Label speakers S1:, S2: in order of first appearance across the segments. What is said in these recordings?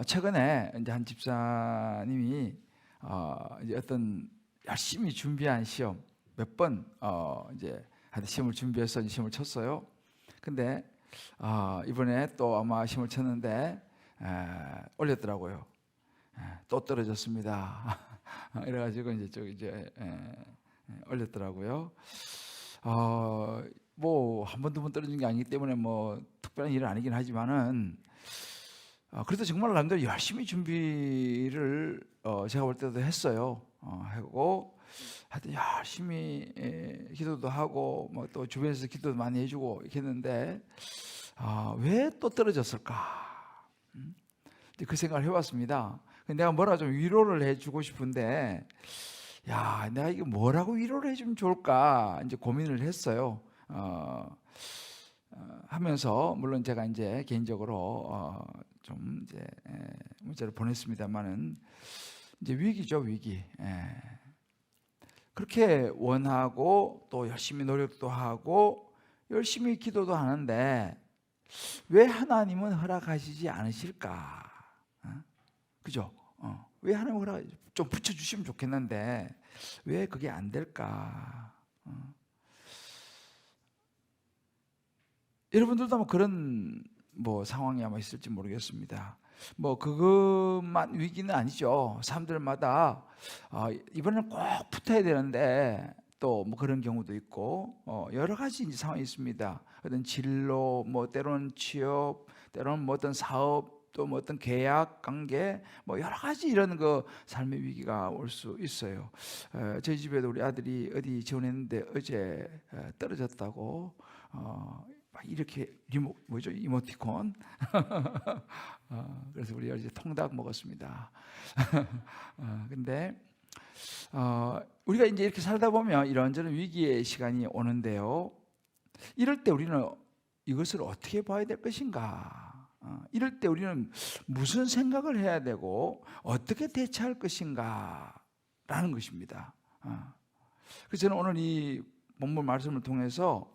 S1: 최근에 이제 한 집사님이 이제 어떤 열심히 준비한 시험 몇 번 이제 하여튼 시험을 준비해서 이제 시험을 쳤어요. 근데 이번에 또 아마 시험을 쳤는데 올렸더라고요. 또 떨어졌습니다. 이래가지고 이제 올렸더라고요. 뭐 한 번 두 번 떨어진 게 아니기 때문에 뭐 특별한 일은 아니긴 하지만은 그래도 정말 남들 열심히 준비를 제가 볼 때도 했어요. 하고 하여튼 열심히 기도도 하고 뭐 또 주변에서 기도도 많이 해주고 이렇게 했는데 왜 또 떨어졌을까? 그 생각을 해봤습니다. 내가 뭐라 좀 위로를 해주고 싶은데 야, 내가 이게 뭐라고 위로를 해주면 좋을까 이제 고민을 했어요. 하면서 물론 제가 이제 개인적으로 좀 이제 문자를 보냈습니다만은 이제 위기죠, 위기. 그렇게 원하고 또 열심히 노력도 하고 열심히 기도도 하는데 왜 하나님은 허락하시지 않으실까? 그죠? 왜 하나님 허락 좀 붙여주시면 좋겠는데 왜 그게 안 될까? 여러분들도 아마 그런 뭐 상황이 아마 있을지 모르겠습니다. 뭐 그것만 위기는 아니죠. 사람들마다 이번에는 꼭 붙어야 되는데 또 뭐 그런 경우도 있고 여러 가지 이제 상황이 있습니다. 어떤 진로, 뭐 때로는 취업, 때로는 뭐 어떤 사업, 또 뭐 어떤 계약 관계, 뭐 여러 가지 이런 그 삶의 위기가 올 수 있어요. 저희 집에도 우리 아들이 어디 지원했는데 어제 떨어졌다고 막 이렇게 이모티콘 그래서 우리 어제 통닭 먹었습니다. 근데 우리가 이제 이렇게 살다 보면 이런저런 위기의 시간이 오는데요. 이럴 때 우리는 이것을 어떻게 봐야 될 것인가? 이럴 때 우리는 무슨 생각을 해야 되고 어떻게 대처할 것인가? 라는 것입니다. 그래서 저는 오늘 이 본문 말씀을 통해서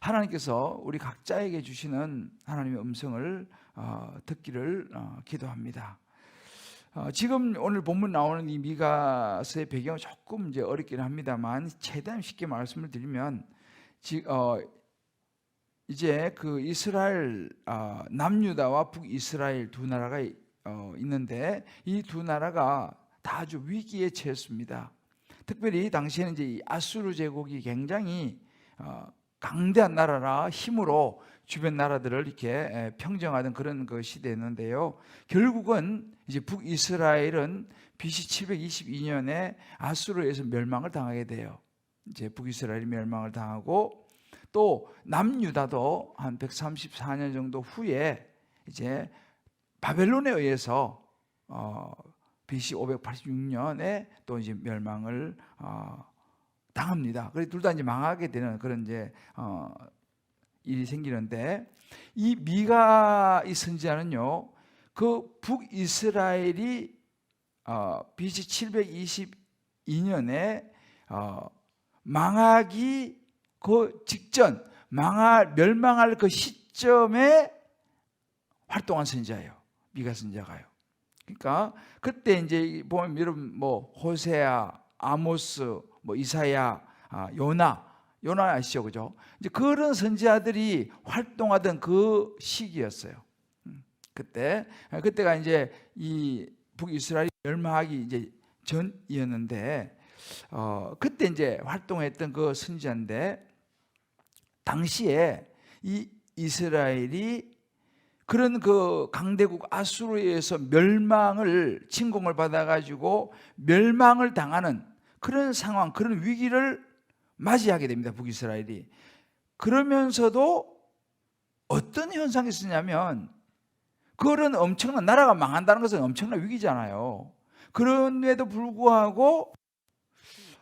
S1: 하나님께서 우리 각자에게 주시는 하나님의 음성을 듣기를 기도합니다. 지금 오늘 본문 나오는 이 미가서의 배경은 조금 이제 어렵긴 합니다만 최대한 쉽게 말씀을 드리면 이제 그 이스라엘 남유다와 북이스라엘 두 나라가 있는데 이 두 나라가 다 아주 위기에 처했습니다. 특별히 당시에는 이제 이 아수르 제국이 굉장히 강대한 나라라 힘으로 주변 나라들을 이렇게 평정하던 그런 그 시대였는데요. 결국은 이제 북이스라엘은 BC 722년에 아수르에서 멸망을 당하게 돼요. 이제 북이스라엘이 멸망을 당하고 또 남유다도 한 134년 정도 후에 이제 바벨론에 의해서 BC 586년에 또 이제 멸망을 당합니다. 그래서 둘 다 이제 망하게 되는 그런 이제 일이 생기는데 이 미가 이 선지자는요, 그 북이스라엘이 BC 722년에 망하기 그 직전 멸망할 그 시점에 활동한 선지자예요. 미가 선지자가요. 그러니까 그때 이제 보면 여러분 뭐 호세아, 아모스, 뭐 이사야, 요나 아시죠, 그죠? 이제 그런 선지자들이 활동하던 그 시기였어요. 그때가 이제 이 북이스라엘이 멸망하기 이제 전이었는데 그때 이제 활동했던 그 선지자인데 당시에 이 이스라엘이 그런 그 강대국 아수르에서 침공을 받아가지고 멸망을 당하는 그런 상황, 그런 위기를 맞이하게 됩니다. 북이스라엘이. 그러면서도 어떤 현상이 있었냐면 그런 엄청난 나라가 망한다는 것은 엄청난 위기잖아요. 그런데도 불구하고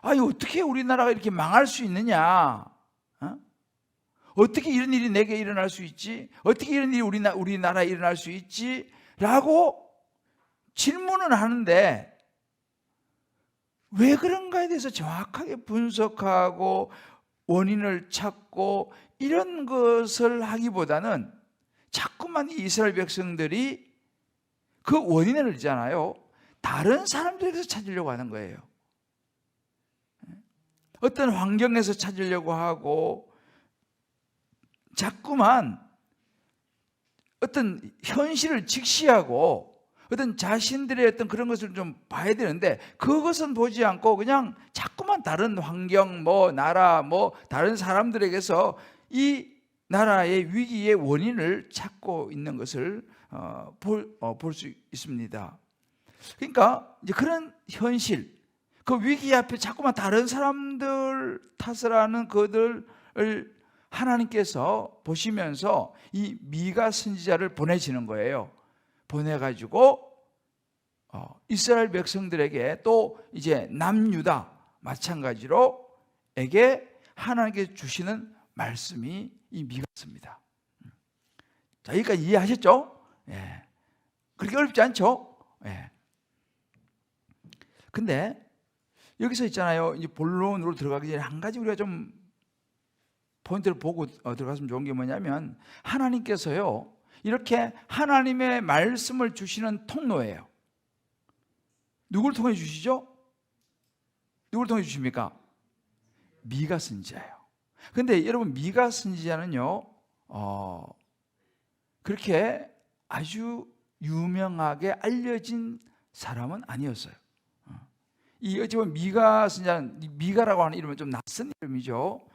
S1: 어떻게 우리나라가 이렇게 망할 수 있느냐? 어떻게 이런 일이 내게 일어날 수 있지? 어떻게 이런 일이 우리나라에 일어날 수 있지? 라고 질문은 하는데 왜 그런가에 대해서 정확하게 분석하고 원인을 찾고 이런 것을 하기보다는 자꾸만 이 이스라엘 백성들이 그 원인을 있잖아요, 다른 사람들에게서 찾으려고 하는 거예요. 어떤 환경에서 찾으려고 하고 자꾸만 어떤 현실을 직시하고 어떤 자신들의 어떤 그런 것을 좀 봐야 되는데, 그것은 보지 않고 그냥 자꾸만 다른 환경, 나라, 다른 사람들에게서 이 나라의 위기의 원인을 찾고 있는 것을 볼 수 있습니다. 그러니까 이제 그런 현실, 그 위기 앞에 자꾸만 다른 사람들 탓을 하는 그들을 하나님께서 보시면서 이 미가 선지자를 보내시는 거예요. 보내가지고 이스라엘 백성들에게, 또 이제 남유다 마찬가지로 에게 하나님께서 주시는 말씀이 이 미가입니다. 자, 여기까지 이해하셨죠? 예. 그렇게 어렵지 않죠? 예. 근데 여기서 있잖아요, 이제 본론으로 들어가기 전에 한 가지 우리가 좀 포인트를 보고 들어갔으면 좋은 게 뭐냐면, 하나님께서요 이렇게 하나님의 말씀을 주시는 통로예요. 누굴 통해 주시죠? 누굴 통해 주십니까? 미가 선지자예요. 근데 여러분, 미가 선지자는요 그렇게 아주 유명하게 알려진 사람은 아니었어요. 이 어찌 보면 미가 선지자는, 미가라고 하는 이름은 좀 낯선 이름이죠.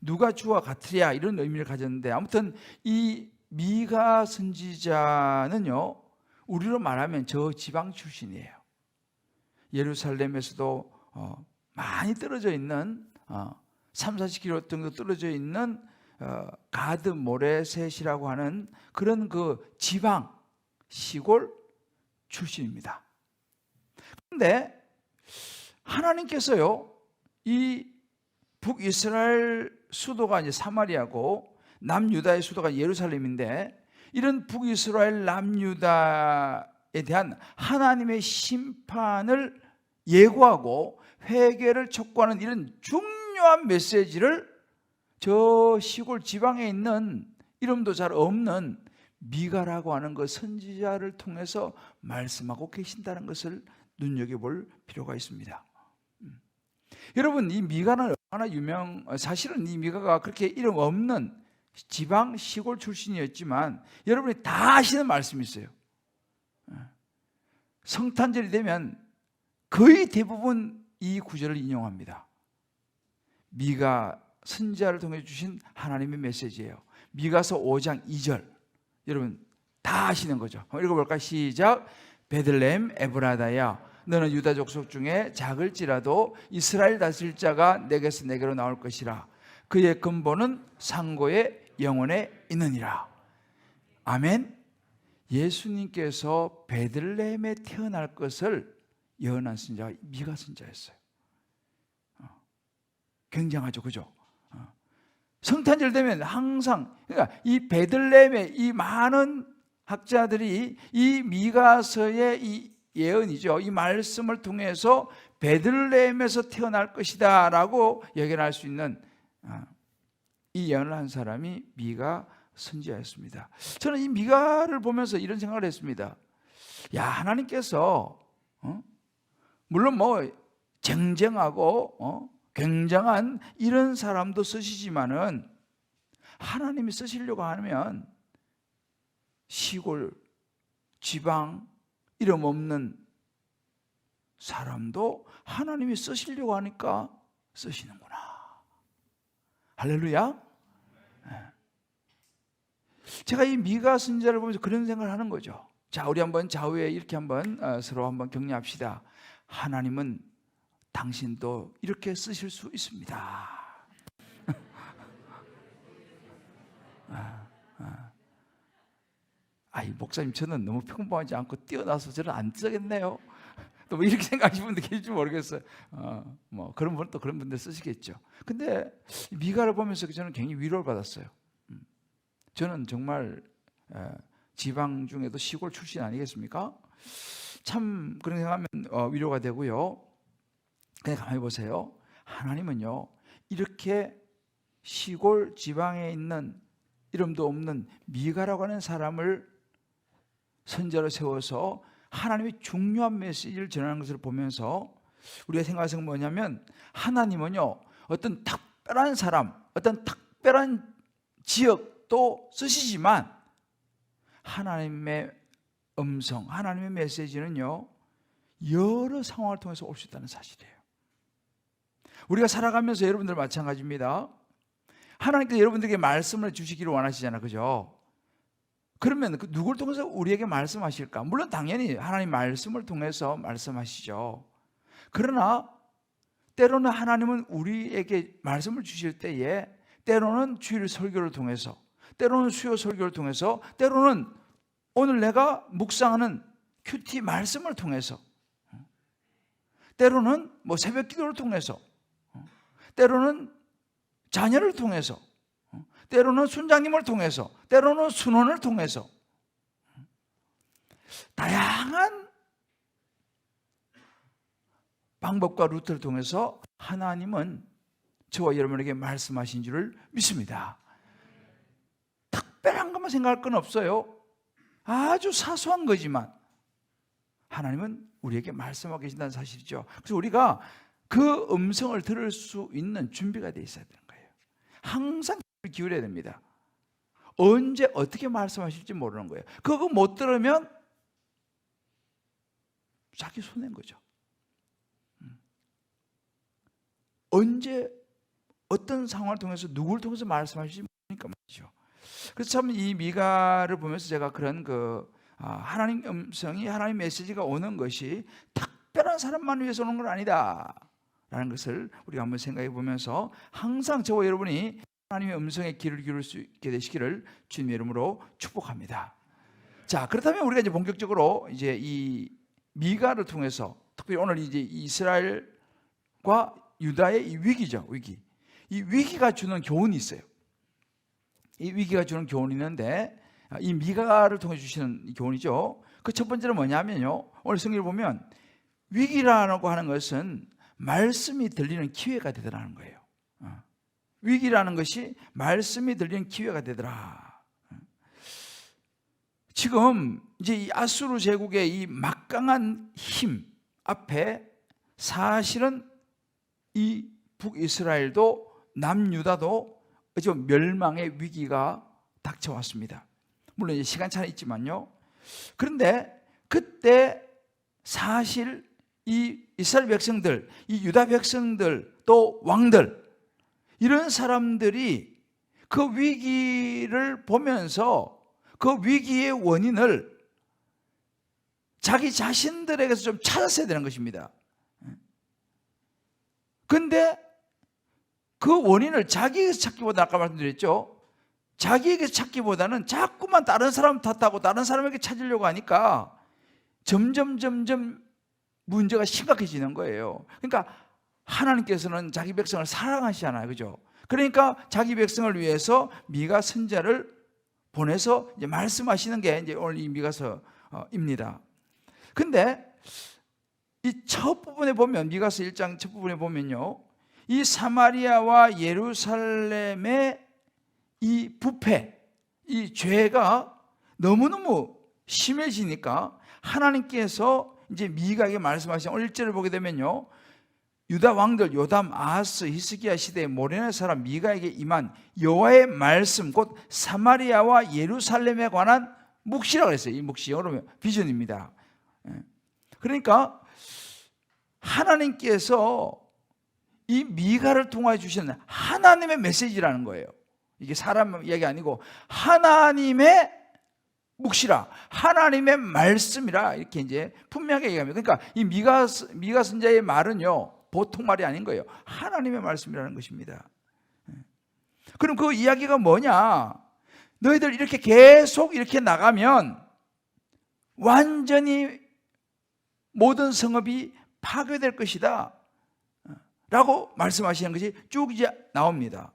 S1: 누가 주와 같으랴 이런 의미를 가졌는데, 아무튼 이 미가 선지자는요 우리로 말하면 저 지방 출신이에요. 예루살렘에서도 많이 떨어져 있는 3-40km 정도 떨어져 있는 가드 모레셋이라고 하는 그런 그 지방 시골 출신입니다. 그런데 하나님께서요 이 북이스라엘 수도가 이제 사마리아고 남유다의 수도가 예루살렘인데, 이런 북이스라엘 남유다에 대한 하나님의 심판을 예고하고 회개를 촉구하는 이런 중요한 메시지를 저 시골 지방에 있는 이름도 잘 없는 미가라고 하는 그 선지자를 통해서 말씀하고 계신다는 것을 눈여겨볼 필요가 있습니다. 여러분, 이 미가는 얼마나 사실은 이 미가가 그렇게 이름 없는 지방 시골 출신이었지만 여러분이 다 아시는 말씀이 있어요. 성탄절이 되면 거의 대부분 이 구절을 인용합니다. 미가 선지자를 통해 주신 하나님의 메시지예요. 미가서 5장 2절, 여러분 다 아시는 거죠. 한번 읽어볼까요? 시작. 베들레헴 에브라다야, 너는 유다 족속 중에 작을지라도 이스라엘 다스릴 자가 내게서 내게로 나올 것이라. 그의 근본은 상고의 영혼에 있느니라. 아멘. 예수님께서 베들레헴에 태어날 것을 예언한 선지자가 미가 선지자였어요. 굉장하죠, 그죠? 성탄절 되면 항상, 그러니까 이 베들레헴의 이 많은 학자들이 이 미가서의 이 예언이죠, 이 말씀을 통해서 베들레헴에서 태어날 것이다 라고 예견할 수 있는 이 예언을 한 사람이 미가 선지자였습니다. 저는 이 미가를 보면서 이런 생각을 했습니다. 야, 하나님께서 물론 쟁쟁하고 굉장한 이런 사람도 쓰시지만은, 하나님이 쓰시려고 하면 시골 지방 이름 없는 사람도 하나님이 쓰시려고 하니까 쓰시는구나. 할렐루야. 제가 이 미가 선지자를 보면서 그런 생각을 하는 거죠. 자, 우리 한번 좌우에 이렇게 한번 서로 한번 격려합시다. 하나님은 당신도 이렇게 쓰실 수 있습니다. 아이, 목사님 저는 너무 평범하지 않고 뛰어나서 저는 안 쓰겠네요. 또 이렇게 생각하시는 분들 계실지 모르겠어요. 그런 분, 또 그런 분들 쓰시겠죠. 근데 미가를 보면서 저는 굉장히 위로를 받았어요. 저는 정말 지방 중에도 시골 출신 아니겠습니까? 참 그런 생각하면 위로가 되고요. 그냥 가만히 보세요. 하나님은요 이렇게 시골 지방에 있는 이름도 없는 미가라고 하는 사람을 선자로 세워서 하나님의 중요한 메시지를 전하는 것을 보면서 우리가 생각하는 것은 뭐냐면, 하나님은요 어떤 특별한 사람, 어떤 특별한 지역도 쓰시지만 하나님의 음성, 하나님의 메시지는요 여러 상황을 통해서 올 수 있다는 사실이에요. 우리가 살아가면서 여러분들 마찬가지입니다. 하나님께서 여러분들에게 말씀을 주시기를 원하시잖아요, 그죠? 그러면 누구를 통해서 우리에게 말씀하실까? 물론 당연히 하나님 말씀을 통해서 말씀하시죠. 그러나 때로는 하나님은 우리에게 말씀을 주실 때에 때로는 주일 설교를 통해서, 때로는 수요 설교를 통해서, 때로는 오늘 내가 묵상하는 큐티 말씀을 통해서, 때로는 뭐 새벽 기도를 통해서, 때로는 자녀를 통해서, 때로는 순장님을 통해서, 때로는 순원을 통해서 다양한 방법과 루트를 통해서 하나님은 저와 여러분에게 말씀하신 줄을 믿습니다. 특별한 것만 생각할 건 없어요. 아주 사소한 거지만 하나님은 우리에게 말씀하고 계신다는 사실이죠. 그래서 우리가 그 음성을 들을 수 있는 준비가 되어 있어야 되는 거예요. 항상 기울여야 됩니다. 언제 어떻게 말씀하실지 모르는 거예요. 그거 못 들으면 자기 손해인 거죠. 언제 어떤 상황을 통해서 누구를 통해서 말씀하실지 모르니까 말이죠. 그래서 참 이 미가를 보면서 제가 그런 하나님 음성이, 하나님 메시지가 오는 것이 특별한 사람만 위해서 오는 건 아니다 라는 것을 우리가 한번 생각해 보면서 항상 저와 여러분이 하나님의 음성에 귀를 기울일 수 있게 되시기를 주님의 이름으로 축복합니다. 자, 그렇다면 우리가 이제 본격적으로 이제 이 미가를 통해서, 특별히 오늘 이제 이스라엘과 유다의 이 위기죠, 위기. 이 위기가 주는 교훈이 있어요. 이 위기가 주는 교훈이 있는데, 이 미가를 통해 주시는 교훈이죠. 그 첫 번째는 뭐냐면요, 오늘 성경을 보면 위기라고 하는 것은 말씀이 들리는 기회가 되더라는 거예요. 위기라는 것이 말씀이 들리는 기회가 되더라. 지금 이제 이 아수르 제국의 이 막강한 힘 앞에 사실은 이 북이스라엘도 남유다도 지금 멸망의 위기가 닥쳐왔습니다. 물론 이제 시간차는 있지만요. 그런데 그때 사실 이 이스라엘 백성들, 이 유다 백성들, 또 왕들, 이런 사람들이 그 위기를 보면서 그 위기의 원인을 자기 자신들에게서 좀 찾았어야 되는 것입니다. 그런데 그 원인을 자기에게서 찾기보다, 아까 말씀드렸죠, 자기에게서 찾기보다는 자꾸만 다른 사람 탓하고 다른 사람에게 찾으려고 하니까 점점 문제가 심각해지는 거예요. 그러니까 하나님께서는 자기 백성을 사랑하시잖아요, 그죠? 그러니까 자기 백성을 위해서 미가 선자를 보내서 이제 말씀하시는 게 이제 오늘 이 미가서입니다. 근데 이 첫 부분에 보면, 미가서 1장 첫 부분에 보면요, 이 사마리아와 예루살렘의 이 부패, 이 죄가 너무너무 심해지니까 하나님께서 이제 미가에게 말씀하신 오늘 1절을 보게 되면요, 유다 왕들 요담, 아하스, 히스기야 시대의 모레네 사람 미가에게 임한 여호와의 말씀, 곧 사마리아와 예루살렘에 관한 묵시라고 했어요. 이 묵시 영어로 비전입니다. 그러니까 하나님께서 이 미가를 통하여 주시는 하나님의 메시지라는 거예요. 이게 사람 이야기 아니고 하나님의 묵시라, 하나님의 말씀이라, 이렇게 이제 분명하게 얘기합니다. 그러니까 이 미가 선자의 말은요, 보통 말이 아닌 거예요. 하나님의 말씀이라는 것입니다. 그럼 그 이야기가 뭐냐? 너희들 이렇게 계속 이렇게 나가면 완전히 모든 성읍이 파괴될 것이다 라고 말씀하시는 것이 쭉 이제 나옵니다.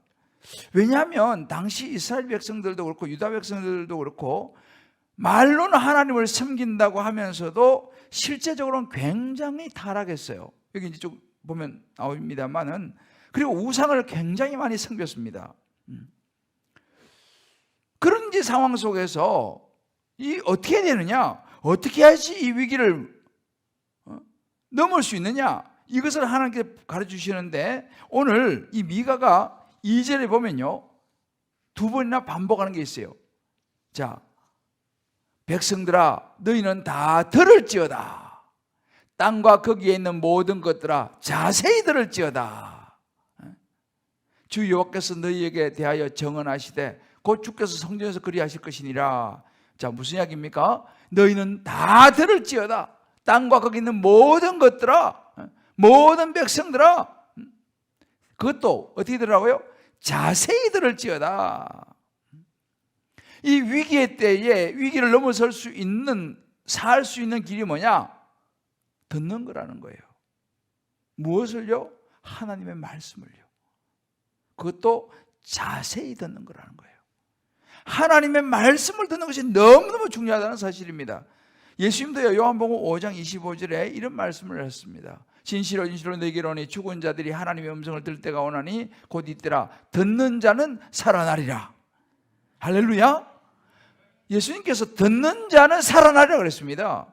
S1: 왜냐하면 당시 이스라엘 백성들도 그렇고 유다 백성들도 그렇고 말로는 하나님을 섬긴다고 하면서도 실제적으로는 굉장히 타락했어요. 여기 이제 쭉 보면 나옵니다만은, 그리고 우상을 굉장히 많이 섬겼습니다. 그런 이제 상황 속에서 이 어떻게 해야 되느냐? 어떻게 해야지 이 위기를 넘을 수 있느냐? 이것을 하나님께 가르쳐 주시는데, 오늘 이 미가가 2절에 보면요, 두 번이나 반복하는 게 있어요. 자, 백성들아 너희는 다 들을지어다. 땅과 거기에 있는 모든 것들아 자세히 들을지어다. 주 여호와께서 너희에게 대하여 정언하시되 곧 주께서 성전에서 그리하실 것이니라. 자, 무슨 이야기입니까? 너희는 다 들을지어다. 땅과 거기 있는 모든 것들아, 모든 백성들아, 그것도 어떻게 들으라고요? 자세히 들을지어다. 이 위기의 때에 위기를 넘어설 수 있는, 살 수 있는 길이 뭐냐? 듣는 거라는 거예요. 무엇을요? 하나님의 말씀을요. 그것도 자세히 듣는 거라는 거예요. 하나님의 말씀을 듣는 것이 너무너무 중요하다는 사실입니다. 예수님도요, 요한복음 5장 25절에 이런 말씀을 했습니다. 진실로 진실로 너희에게 이르노니 죽은 자들이 하나님의 음성을 들을 때가 오나니 곧 이때라. 듣는 자는 살아나리라. 할렐루야. 예수님께서 듣는 자는 살아나리라 그랬습니다.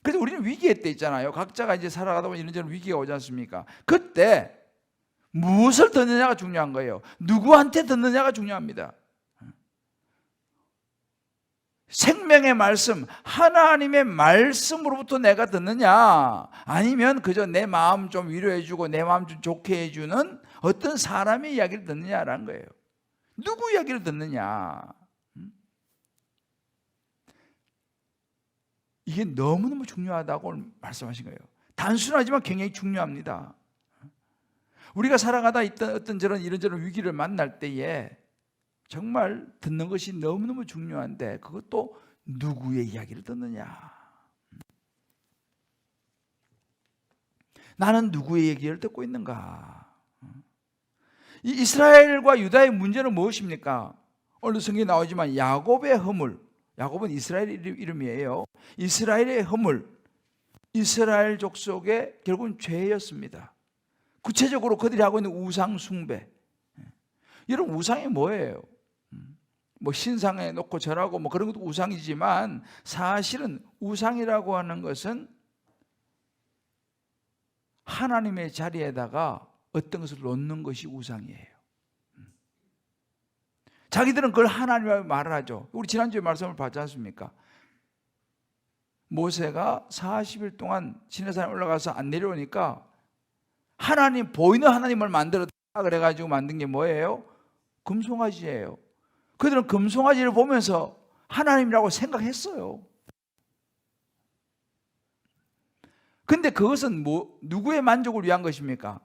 S1: 그래서 우리는 위기의 때 있잖아요. 각자가 이제 살아가다 보면 이런저런 위기가 오지 않습니까? 그때 무엇을 듣느냐가 중요한 거예요. 누구한테 듣느냐가 중요합니다. 생명의 말씀, 하나님의 말씀으로부터 내가 듣느냐, 아니면 그저 내 마음 좀 위로해주고 내 마음 좀 좋게 해주는 어떤 사람의 이야기를 듣느냐라는 거예요. 누구 이야기를 듣느냐. 이게 너무너무 중요하다고 말씀하신 거예요. 단순하지만 굉장히 중요합니다. 우리가 살아가다 있던 어떤 이런저런 위기를 만날 때에 정말 듣는 것이 너무너무 중요한데, 그것도 누구의 이야기를 듣느냐. 나는 누구의 얘기를 듣고 있는가. 이 이스라엘과 유다의 문제는 무엇입니까? 오늘 성경에 나오지만 야곱의 허물, 야곱은 이스라엘 이름이에요. 이스라엘의 허물, 이스라엘 족속의 결국은 죄였습니다. 구체적으로 그들이 하고 있는 우상 숭배. 이런 우상이 뭐예요? 뭐 신상에 놓고 절하고 뭐 그런 것도 우상이지만, 사실은 우상이라고 하는 것은 하나님의 자리에다가 어떤 것을 놓는 것이 우상이에요. 자기들은 그걸 하나님이라고 말을 하죠. 우리 지난주에 말씀을 봤지 않습니까? 모세가 40일 동안 시내산에 올라가서 안 내려오니까 하나님, 보이는 하나님을 만들었다 그래가지고 만든 게 뭐예요? 금송아지예요. 그들은 금송아지를 보면서 하나님이라고 생각했어요. 근데 그것은 누구의 만족을 위한 것입니까?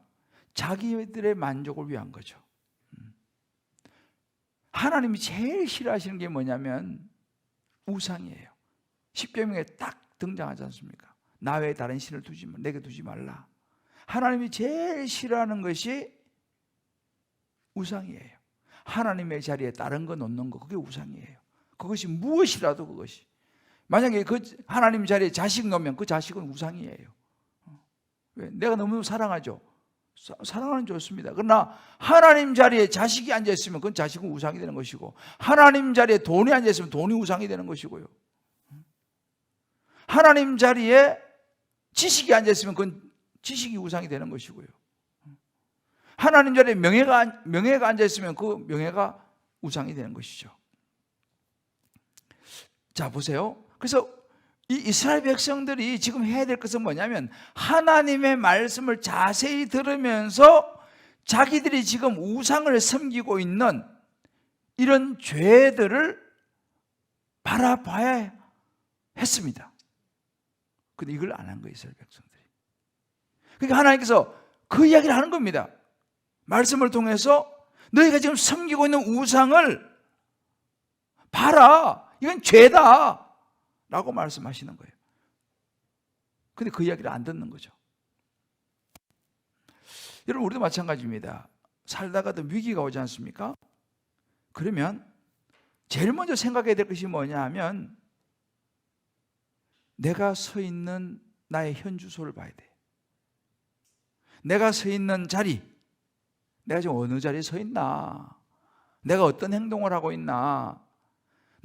S1: 자기들의 만족을 위한 거죠. 하나님이 제일 싫어하시는 게 뭐냐면 우상이에요. 십계명에 딱 등장하지 않습니까? 나 외에 다른 신을 내게 두지 말라. 하나님이 제일 싫어하는 것이 우상이에요. 하나님의 자리에 다른 거 놓는 거, 그게 우상이에요. 그것이 무엇이라도 그것이. 만약에 그 하나님 자리에 자식 놓으면 그 자식은 우상이에요. 왜? 내가 너무 사랑하죠. 사랑하는 좋습니다. 그러나 하나님 자리에 자식이 앉아있으면 그건 자식은 우상이 되는 것이고, 하나님 자리에 돈이 앉아있으면 돈이 우상이 되는 것이고요. 하나님 자리에 지식이 앉아있으면 그건 지식이 우상이 되는 것이고요. 하나님 자리에 명예가 앉아있으면 그 명예가 우상이 되는 것이죠. 자, 보세요. 그래서 이 이스라엘 백성들이 지금 해야 될 것은 뭐냐면, 하나님의 말씀을 자세히 들으면서 자기들이 지금 우상을 섬기고 있는 이런 죄들을 바라봐야 했습니다. 근데 이걸 안 한 거예요, 이스라엘 백성들이. 그러니까 하나님께서 그 이야기를 하는 겁니다. 말씀을 통해서 너희가 지금 섬기고 있는 우상을 봐라, 이건 죄다 라고 말씀하시는 거예요. 근데 그 이야기를 안 듣는 거죠. 여러분, 우리도 마찬가지입니다. 살다가도 위기가 오지 않습니까? 그러면 제일 먼저 생각해야 될 것이 뭐냐 하면, 내가 서 있는 나의 현 주소를 봐야 돼. 내가 서 있는 자리, 내가 지금 어느 자리에 서 있나, 내가 어떤 행동을 하고 있나,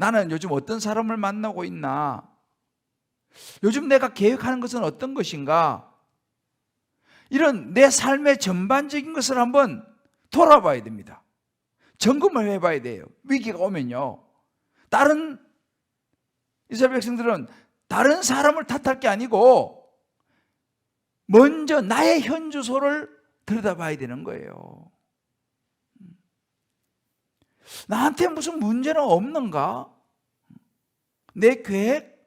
S1: 나는 요즘 어떤 사람을 만나고 있나? 요즘 내가 계획하는 것은 어떤 것인가? 이런 내 삶의 전반적인 것을 한번 돌아봐야 됩니다. 점검을 해봐야 돼요. 위기가 오면요. 다른 이스라엘 백성들은 다른 사람을 탓할 게 아니고 먼저 나의 현주소를 들여다봐야 되는 거예요. 나한테 무슨 문제는 없는가? 내 계획?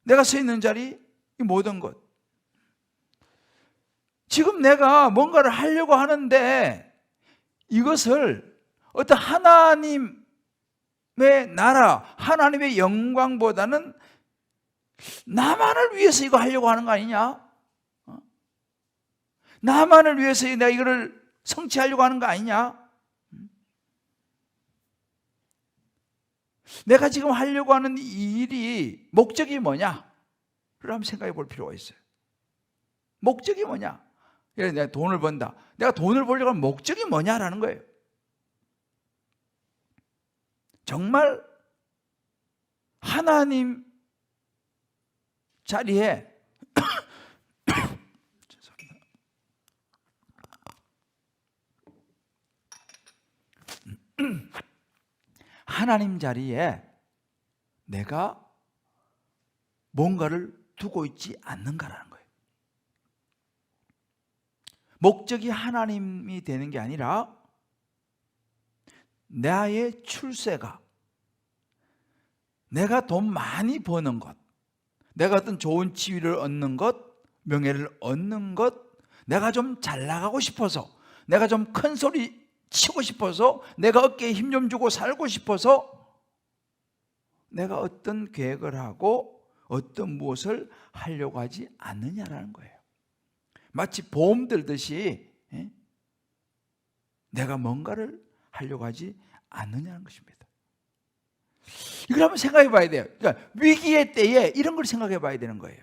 S1: 내가 서 있는 자리? 이 모든 것. 지금 내가 뭔가를 하려고 하는데 이것을 어떤 하나님의 나라, 하나님의 영광보다는 나만을 위해서 이거 하려고 하는 거 아니냐? 나만을 위해서 내가 이거를 성취하려고 하는 거 아니냐? 내가 지금 하려고 하는 이 일이 목적이 뭐냐? 그걸 한번 생각해 볼 필요가 있어요. 목적이 뭐냐? 예를 들어 내가 돈을 번다. 내가 돈을 벌려고 하는 목적이 뭐냐라는 거예요. 정말 하나님 자리에 하나님 자리에 내가 뭔가를 두고 있지 않는가라는 거예요. 목적이 하나님이 되는 게 아니라 나의 출세가, 내가 돈 많이 버는 것, 내가 어떤 좋은 지위를 얻는 것, 명예를 얻는 것, 내가 좀 잘 나가고 싶어서, 내가 좀 큰 소리 치고 싶어서, 내가 어깨에 힘 좀 주고 살고 싶어서 내가 어떤 계획을 하고 어떤 무엇을 하려고 하지 않느냐라는 거예요. 마치 보험 들듯이 내가 뭔가를 하려고 하지 않느냐는 것입니다. 이걸 한번 생각해 봐야 돼요. 그러니까 위기의 때에 이런 걸 생각해 봐야 되는 거예요.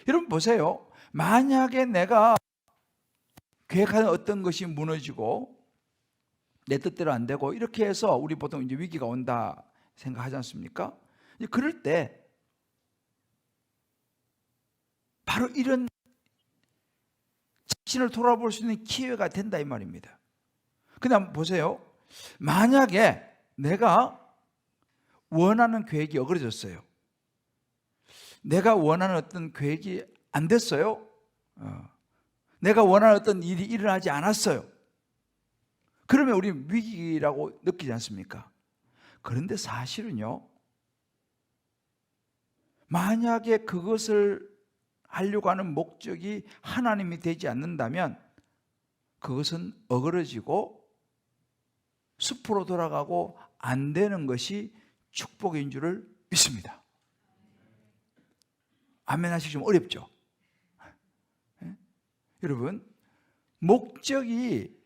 S1: 여러분 보세요. 만약에 내가 계획하는 어떤 것이 무너지고 내 뜻대로 안 되고 이렇게 해서 우리 보통 이제 위기가 온다 생각하지 않습니까? 그럴 때 바로 이런 자신을 돌아볼 수 있는 기회가 된다 이 말입니다. 그다음 보세요. 만약에 내가 원하는 계획이 어그러졌어요. 내가 원하는 어떤 계획이 안 됐어요. 내가 원하는 어떤 일이 일어나지 않았어요. 그러면 우리 위기라고 느끼지 않습니까? 그런데 사실은요, 만약에 그것을 하려고 하는 목적이 하나님이 되지 않는다면 그것은 어그러지고 숲으로 돌아가고 안 되는 것이 축복인 줄을 믿습니다. 아멘 하시기 좀 어렵죠? 여러분, 목적이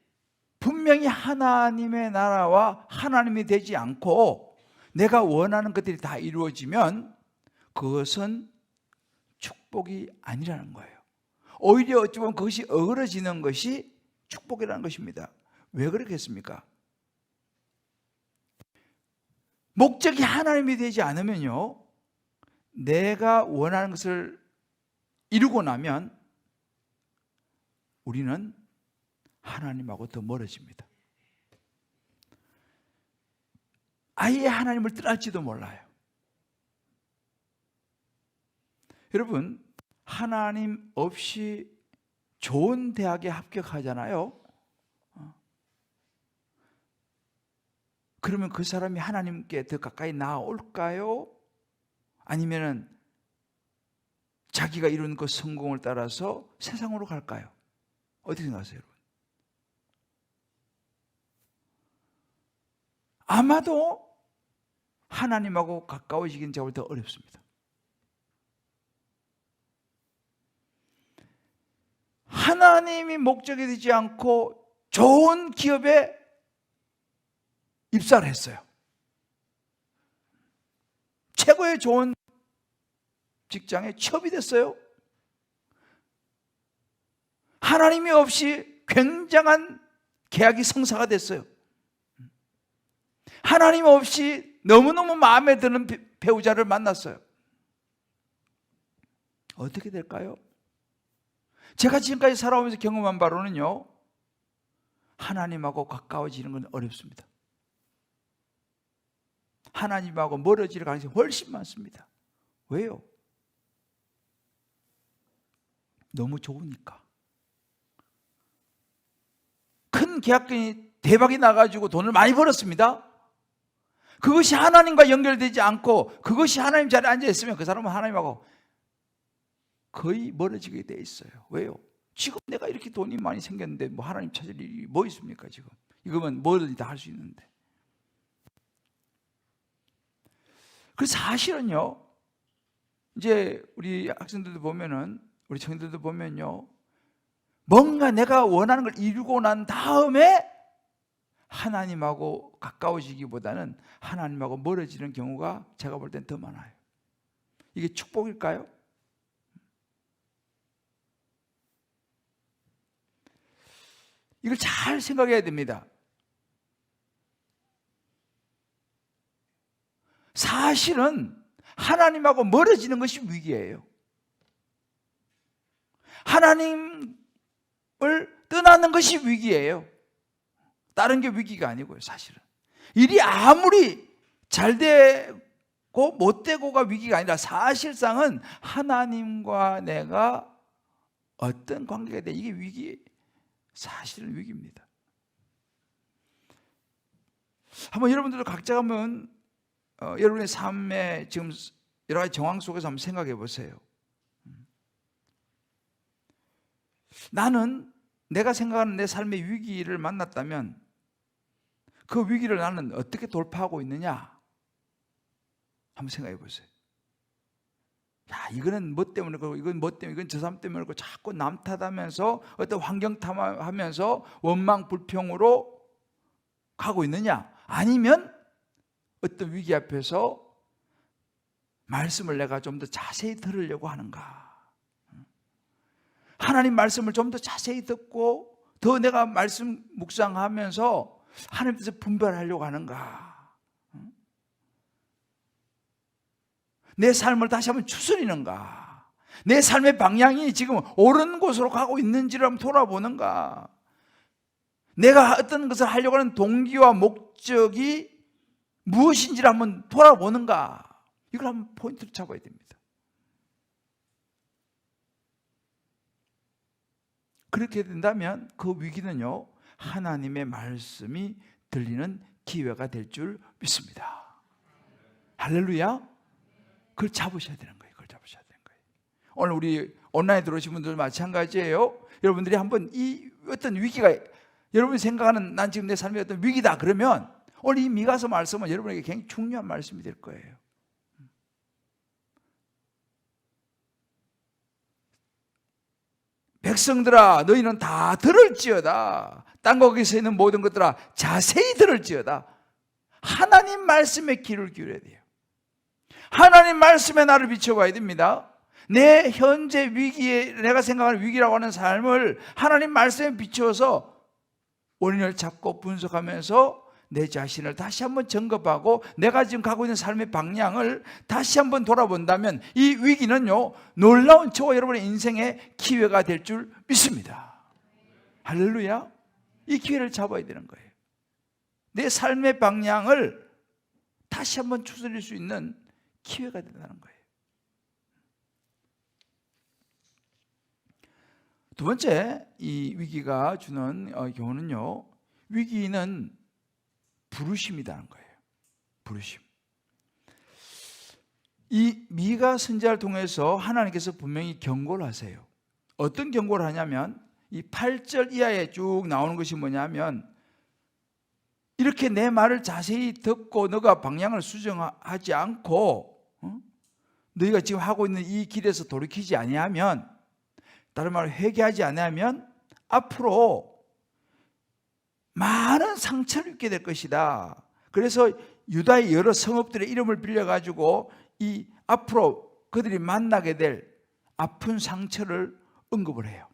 S1: 분명히 하나님의 나라와 하나님이 되지 않고 내가 원하는 것들이 다 이루어지면 그것은 축복이 아니라는 거예요. 오히려 어찌 보면 그것이 어그러지는 것이 축복이라는 것입니다. 왜 그렇겠습니까? 목적이 하나님이 되지 않으면요, 내가 원하는 것을 이루고 나면 우리는 하나님하고 더 멀어집니다. 아예 하나님을 떠날지도 몰라요. 여러분, 하나님 없이 좋은 대학에 합격하잖아요. 그러면 그 사람이 하나님께 더 가까이 나아올까요? 아니면은 자기가 이룬 그 성공을 따라서 세상으로 갈까요? 어떻게 생각하세요, 여러분? 아마도 하나님하고 가까워지기는 제가 볼 때 어렵습니다. 하나님이 목적이 되지 않고 좋은 기업에 입사를 했어요. 최고의 좋은 직장에 취업이 됐어요. 하나님이 없이 굉장한 계약이 성사가 됐어요. 하나님 없이 너무너무 마음에 드는 배우자를 만났어요. 어떻게 될까요? 제가 지금까지 살아오면서 경험한 바로는요, 하나님하고 가까워지는 건 어렵습니다. 하나님하고 멀어질 가능성이 훨씬 많습니다. 왜요? 너무 좋으니까. 큰 계약금이 대박이 나가지고 돈을 많이 벌었습니다. 그것이 하나님과 연결되지 않고 그것이 하나님 자리에 앉아있으면 그 사람은 하나님하고 거의 멀어지게 돼 있어요. 왜요? 지금 내가 이렇게 돈이 많이 생겼는데 뭐 하나님 찾을 일이 뭐 있습니까? 지금 이거면 뭐든지 다 할 수 있는데. 그래서 사실은요, 이제 우리 학생들도 보면은, 우리 청년들도 보면요, 뭔가 내가 원하는 걸 이루고 난 다음에 하나님하고 가까워지기보다는 하나님하고 멀어지는 경우가 제가 볼 땐 더 많아요. 이게 축복일까요? 이걸 잘 생각해야 됩니다. 사실은 하나님하고 멀어지는 것이 위기예요. 하나님을 떠나는 것이 위기예요. 다른 게 위기가 아니고요, 사실은. 일이 아무리 잘 되고 못 되고가 위기가 아니라 사실상은 하나님과 내가 어떤 관계가 돼, 이게 위기예요. 사실은 위기입니다. 한번 여러분들도 각자가 한번 여러분의 삶의 지금 여러 가지 정황 속에서 한번 생각해 보세요. 나는 내가 생각하는 내 삶의 위기를 만났다면 그 위기를 나는 어떻게 돌파하고 있느냐 한번 생각해 보세요. 야, 이거는 뭐 때문에 그러고 이건 뭐 때문에, 이건 저 사람 때문에 그러고 자꾸 남 탓하면서 어떤 환경 탓하면서 원망 불평으로 가고 있느냐, 아니면 어떤 위기 앞에서 말씀을 내가 좀 더 자세히 들으려고 하는가, 하나님 말씀을 좀 더 자세히 듣고 더 내가 말씀 묵상하면서 하나님 뜻을 분별하려고 하는가, 내 삶을 다시 한번 추스리는가, 내 삶의 방향이 지금 옳은 곳으로 가고 있는지를 한번 돌아보는가, 내가 어떤 것을 하려고 하는 동기와 목적이 무엇인지를 한번 돌아보는가, 이걸 한번 포인트로 잡아야 됩니다. 그렇게 된다면 그 위기는요, 하나님의 말씀이 들리는 기회가 될 줄 믿습니다. 할렐루야. 그걸 잡으셔야 되는 거예요. 그걸 잡으셔야 되는 거예요. 오늘 우리 온라인에 들어오신 분들 마찬가지예요. 여러분들이 한번 이 어떤 위기가, 여러분이 생각하는 난 지금 내 삶에 어떤 위기다 그러면 오늘 이 미가서 말씀은 여러분에게 굉장히 중요한 말씀이 될 거예요. 백성들아, 너희는 다 들을지어다. 땅거기서 있는 모든 것들아, 자세히 들을지어다. 하나님 말씀에 귀를 기울여야 돼요. 하나님 말씀에 나를 비춰봐야 됩니다. 내 현재 위기에, 내가 생각하는 위기라고 하는 삶을 하나님 말씀에 비추어서 원인을 찾고 분석하면서 내 자신을 다시 한번 점검하고 내가 지금 가고 있는 삶의 방향을 다시 한번 돌아본다면 이 위기는요, 놀라운 저와 여러분의 인생의 기회가 될 줄 믿습니다. 할렐루야. 이 기회를 잡아야 되는 거예요. 내 삶의 방향을 다시 한번 추스릴 수 있는 기회가 된다는 거예요. 두 번째, 이 위기가 주는 경우는요, 위기는 부르심이라는 거예요. 부르심. 이 미가 선지자를 통해서 하나님께서 분명히 경고를 하세요. 어떤 경고를 하냐면 이 8절 이하에 쭉 나오는 것이 뭐냐면, 이렇게 내 말을 자세히 듣고 너가 방향을 수정하지 않고 너희가 지금 하고 있는 이 길에서 돌이키지 아니하면, 다른 말로 회개하지 아니하면 앞으로 많은 상처를 입게 될 것이다. 그래서 유다의 여러 성읍들의 이름을 빌려가지고 이 앞으로 그들이 만나게 될 아픈 상처를 언급을 해요.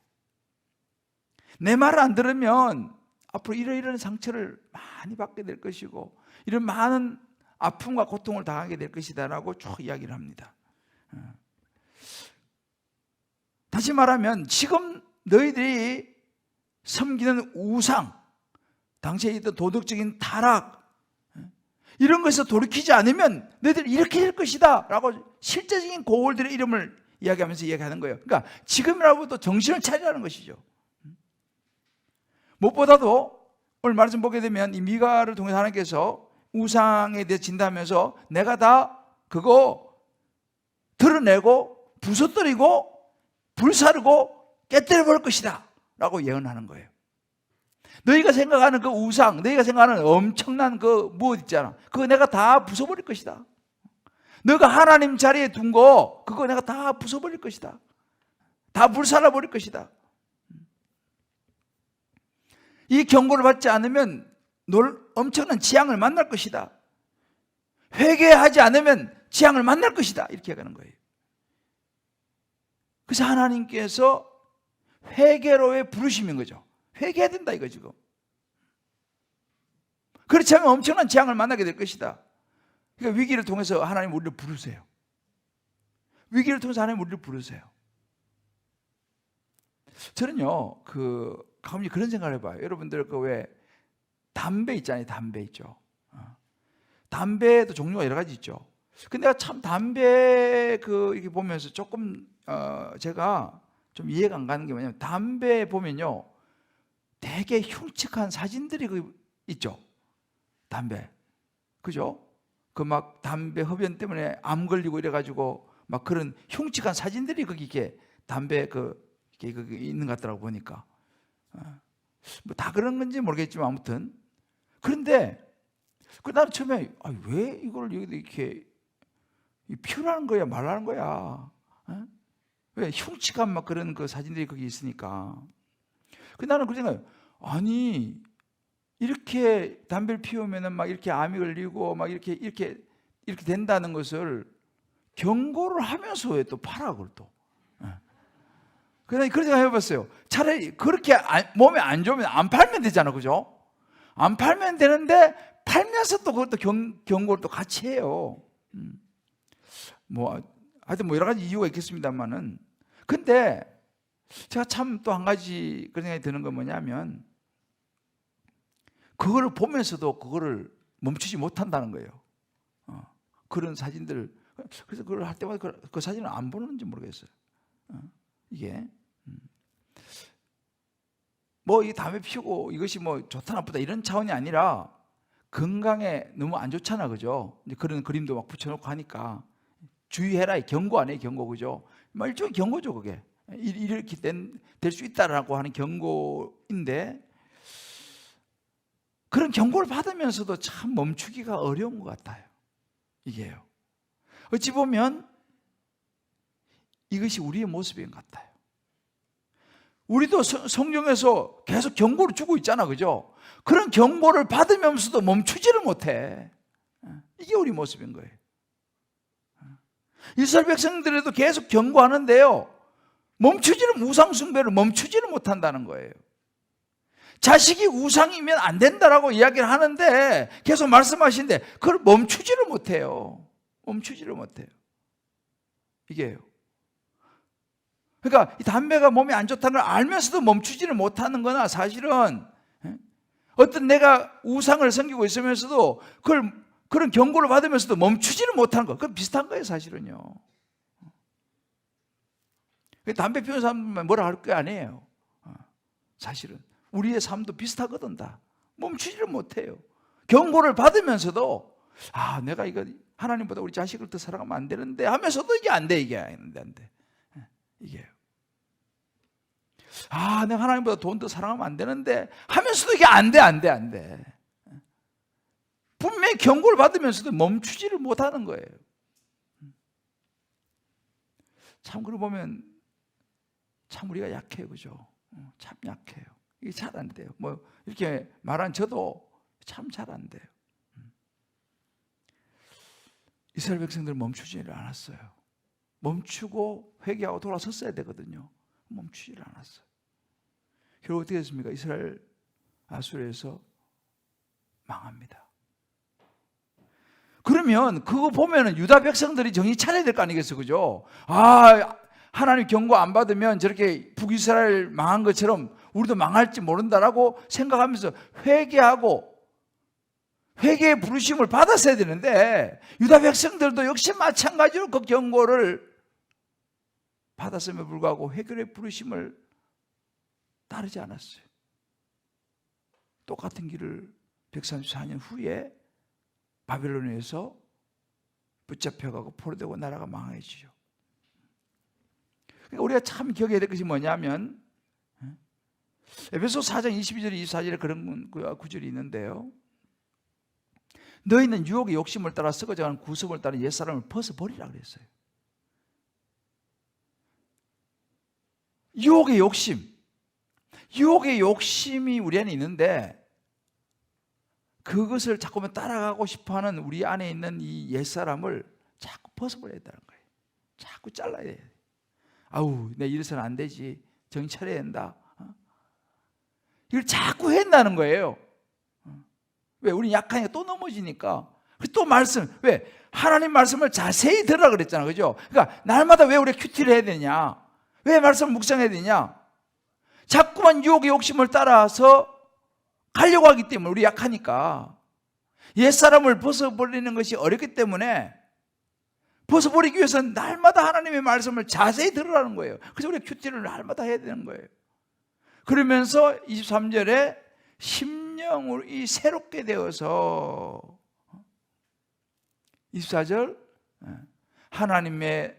S1: 내 말을 안 들으면 앞으로 이러이러한 상처를 많이 받게 될 것이고 이런 많은 아픔과 고통을 당하게 될 것이다 라고 쭉 이야기를 합니다. 다시 말하면 지금 너희들이 섬기는 우상, 당시에 있던 도덕적인 타락, 이런 것에서 돌이키지 않으면 너희들 이렇게 될 것이다 라고 실제적인 고울들의 이름을 이야기하면서 이야기하는 거예요. 그러니까 지금이라도 정신을 차리라는 것이죠. 무엇보다도 오늘 말씀 보게 되면 이 미가를 통해서 하나님께서 우상에 대해 진단하면서 내가 다 그거 드러내고 부숴뜨리고 불사르고 깨뜨려 볼 것이다 라고 예언하는 거예요. 너희가 생각하는 그 우상, 너희가 생각하는 엄청난 그 무엇 있잖아, 그거 내가 다 부숴버릴 것이다. 너가 하나님 자리에 둔 거 그거 내가 다 부숴버릴 것이다. 다 불살라버릴 것이다. 이 경고를 받지 않으면 엄청난 재앙을 만날 것이다. 회개하지 않으면 재앙을 만날 것이다. 이렇게 얘기하는 거예요. 그래서 하나님께서 회개로의 부르심인 거죠. 회개해야 된다 이거 지금. 그렇지 않으면 엄청난 재앙을 만나게 될 것이다. 그러니까 위기를 통해서 하나님 우리를 부르세요. 위기를 통해서 하나님 우리를 부르세요. 저는요, 가끔씩 그런 생각을 해봐요. 여러분들 왜 담배 있잖아요. 담배 있죠. 담배도 종류가 여러 가지 있죠. 근데 내가 참 담배 이렇게 보면서 조금 제가 좀 이해가 안 가는 게 뭐냐면, 담배 보면요 되게 흉측한 사진들이 있죠. 담배, 그죠? 막 담배 흡연 때문에 암 걸리고 이래가지고 막 그런 흉측한 사진들이 거기 이렇게 담배 이렇게 있는 것 같더라고 보니까. 뭐 다 그런 건지 모르겠지만 아무튼. 그런데 나는 처음에 왜 이걸 이렇게 피우라는 거야 말라는 거야? 왜 흉측한 막 그런 사진들이 거기 있으니까. 나는 그 생각에, 아니 이렇게 담배를 피우면은 막 이렇게 암이 걸리고 막 이렇게 된다는 것을 경고를 하면서 왜 또 팔아 그걸 또. 그런 생각 해봤어요. 차라리 그렇게 몸에 안 좋으면 안 팔면 되잖아, 그죠? 안 팔면 되는데 팔면서 또 그것도 경고를 또 같이 해요. 하여튼 여러 가지 이유가 있겠습니다만은. 근데 제가 참 또 한 가지 그런 생각이 드는 건 뭐냐면, 그거를 보면서도 그거를 멈추지 못한다는 거예요. 그런 사진들. 그래서 그걸 할 때마다 그 사진을 안 보는지 모르겠어요. 이게 이 담배 피우고 이것이 좋다 나쁘다 이런 차원이 아니라 건강에 너무 안 좋잖아, 그죠? 이제 그런 그림도 막 붙여놓고 하니까 주의해라, 경고 아니에요, 경고, 그죠? 일종의 경고죠, 그게. 이렇게 될 수 있다라고 하는 경고인데, 그런 경고를 받으면서도 참 멈추기가 어려운 것 같아요. 이게요. 어찌 보면 이것이 우리의 모습인 것 같아요. 우리도 성경에서 계속 경고를 주고 있잖아, 그죠? 그런 경고를 받으면서도 멈추지를 못해. 이게 우리 모습인 거예요. 이스라엘 백성들에도 계속 경고하는데요, 우상 숭배를 멈추지를 못한다는 거예요. 자식이 우상이면 안 된다라고 이야기를 하는데, 계속 말씀하시는데 그걸 멈추지를 못해요. 이게요. 그러니까 이 담배가 몸에 안 좋다는 걸 알면서도 멈추지를 못하는 거나, 사실은 어떤 내가 우상을 섬기고 있으면서도 그런 경고를 받으면서도 멈추지를 못하는 거, 그건 비슷한 거예요, 사실은요. 담배 피우는 사람만 뭐라 할 게 아니에요. 사실은 우리의 삶도 비슷하거든. 다 멈추지를 못해요. 경고를 받으면서도 내가 이거 하나님보다 우리 자식을 더 사랑하면 안 되는데 하면서도 이게 안 돼, 이게 안 돼. 이게요. 내가 하나님보다 돈 더 사랑하면 안 되는데 하면서도 이게 안 돼. 분명히 경고를 받으면서도 멈추지를 못하는 거예요. 참 그러고 보면 참 우리가 약해요, 그죠? 참 약해요. 이게 잘 안 돼요. 이렇게 말한 저도 참 잘 안 돼요. 이스라엘 백성들 멈추지를 않았어요. 멈추고 회개하고 돌아섰어야 되거든요. 멈추지를 않았어요. 결국 어떻게 됐습니까? 이스라엘 아수르에서 망합니다. 그러면 그거 보면은 유다 백성들이 정신 차려야 될 거 아니겠어요, 그죠? 하나님 경고 안 받으면 저렇게 북이스라엘 망한 것처럼 우리도 망할지 모른다라고 생각하면서 회개의 부르심을 받았어야 되는데, 유다 백성들도 역시 마찬가지로 그 경고를 받았음에 불구하고 회개의 부르심을 따르지 않았어요. 똑같은 길을 134년 후에 바벨론에서 붙잡혀가고 포로되고 나라가 망해지죠. 그러니까 우리가 참 기억해야 될 것이 뭐냐면, 에베소 4장 22절 24절에 그런 구절이 있는데요. 너희는 유혹의 욕심을 따라 썩어져가는 구습을 따라 옛사람을 벗어버리라 그랬어요. 유혹의 욕심이 우리 안에 있는데, 그것을 자꾸만 따라가고 싶어하는 우리 안에 있는 이 옛사람을 자꾸 벗어버려야 된다는 거예요. 자꾸 잘라야 돼요. 내 이래서는 안 되지, 정신 차려야 된다. 이걸 자꾸 한다는 거예요. 왜? 우리 약하니까 또 넘어지니까. 또 말씀, 왜? 하나님 말씀을 자세히 들으라 그랬잖아, 그죠? 그러니까 날마다 왜 우리가 큐티를 해야 되냐? 왜 말씀을 묵상해야 되냐? 자꾸만 유혹의 욕심을 따라서 가려고 하기 때문에, 우리 약하니까. 옛사람을 벗어버리는 것이 어렵기 때문에 벗어버리기 위해서는 날마다 하나님의 말씀을 자세히 들으라는 거예요. 그래서 우리가 큐티를 날마다 해야 되는 거예요. 그러면서 23절에 심령이 새롭게 되어서, 24절 하나님을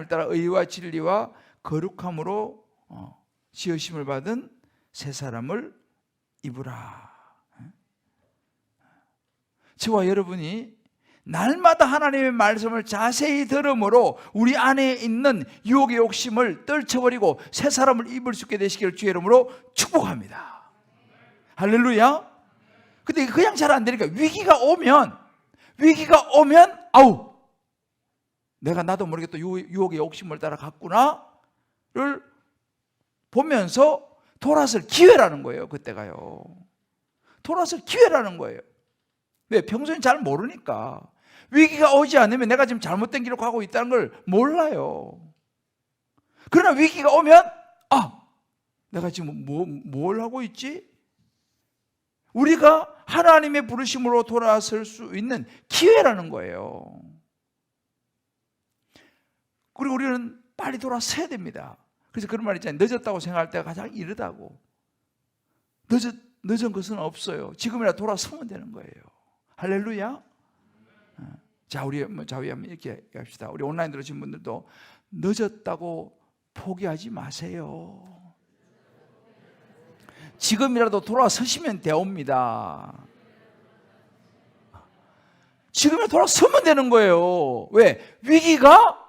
S1: 따라 의와 진리와 거룩함으로 지으심을 받은 새 사람을 입으라. 저와 여러분이 날마다 하나님의 말씀을 자세히 들음으로 우리 안에 있는 유혹의 욕심을 떨쳐버리고 새 사람을 입을 수 있게 되시기를 주의 이름으로 축복합니다. 할렐루야. 근데 그냥 잘 안 되니까 위기가 오면 내가 나도 모르게 또 유혹의 욕심을 따라 갔구나를 보면서 돌아설 기회라는 거예요. 그때가요. 돌아설 기회라는 거예요. 왜? 평소엔 잘 모르니까. 위기가 오지 않으면 내가 지금 잘못된 길을 가고 있다는 걸 몰라요. 그러나 위기가 오면 내가 지금 뭘 하고 있지? 우리가 하나님의 부르심으로 돌아설 수 있는 기회라는 거예요. 그리고 우리는 빨리 돌아서야 됩니다. 그래서 그런 말 있잖아요. 늦었다고 생각할 때가 가장 이르다고. 늦은 것은 없어요. 지금이라도 돌아서면 되는 거예요. 할렐루야. 자, 우리 한번 이렇게 합시다. 우리 온라인 들으신 분들도 늦었다고 포기하지 마세요. 지금이라도 돌아서시면 되옵니다. 지금이라도 돌아서면 되는 거예요. 왜? 위기가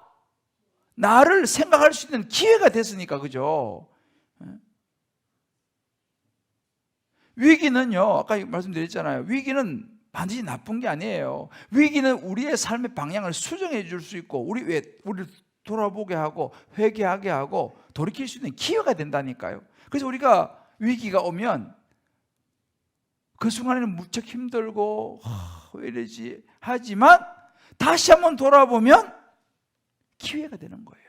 S1: 나를 생각할 수 있는 기회가 됐으니까, 그죠? 위기는요, 아까 말씀드렸잖아요. 위기는 반드시 나쁜 게 아니에요. 위기는 우리의 삶의 방향을 수정해 줄 수 있고, 우리를 돌아보게 하고, 회개하게 하고, 돌이킬 수 있는 기회가 된다니까요. 그래서 우리가 위기가 오면 그 순간에는 무척 힘들고, 왜 이러지? 하지만 다시 한번 돌아보면 기회가 되는 거예요.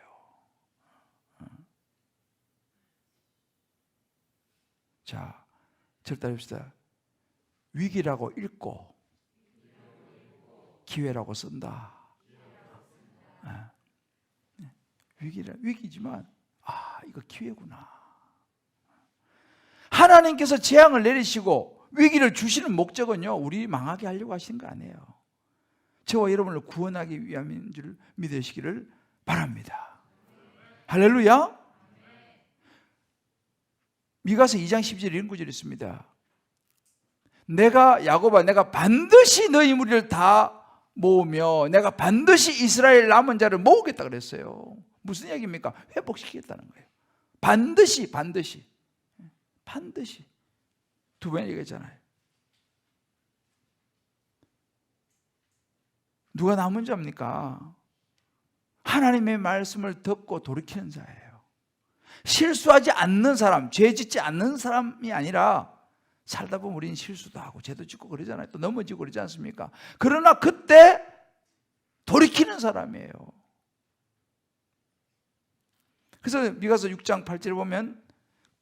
S1: 자, 절대합시다. 위기라고 읽고 기회라고 쓴다. 위기지만 이거 기회구나. 하나님께서 재앙을 내리시고 위기를 주시는 목적은요, 우리 망하게 하려고 하시는 거 아니에요. 저와 여러분을 구원하기 위함인 줄 믿으시기를 바랍니다. 할렐루야. 미가서 2장 10절 이런 구절이 있습니다. 야곱아, 내가 반드시 너희 무리를 다 모으며 내가 반드시 이스라엘 남은 자를 모으겠다 그랬어요. 무슨 얘기입니까? 회복시키겠다는 거예요. 반드시 두 번 얘기했잖아요. 누가 남은 자입니까? 하나님의 말씀을 듣고 돌이키는 자예요. 실수하지 않는 사람, 죄 짓지 않는 사람이 아니라 살다 보면 우리는 실수도 하고 죄도 짓고 그러잖아요. 또 넘어지고 그러지 않습니까? 그러나 그때 돌이키는 사람이에요. 그래서 미가서 6장 8절을 보면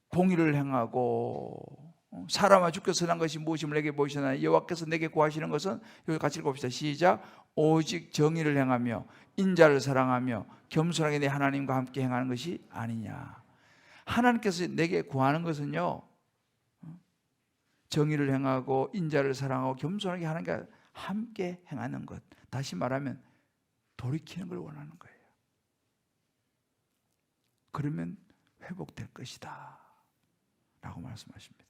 S1: 공의를 행하고 사람아 주께서 난 것이 무엇임을 내게 보이시나니 여호와께서 내게 구하시는 것은, 여기 같이 읽어봅시다. 시작. 오직 정의를 행하며 인자를 사랑하며 겸손하게 내 하나님과 함께 행하는 것이 아니냐. 하나님께서 내게 구하는 것은요, 정의를 행하고 인자를 사랑하고 겸손하게 하나님과 함께 행하는 것. 다시 말하면 돌이키는 걸 원하는 거예요. 그러면 회복될 것이다 라고 말씀하십니다.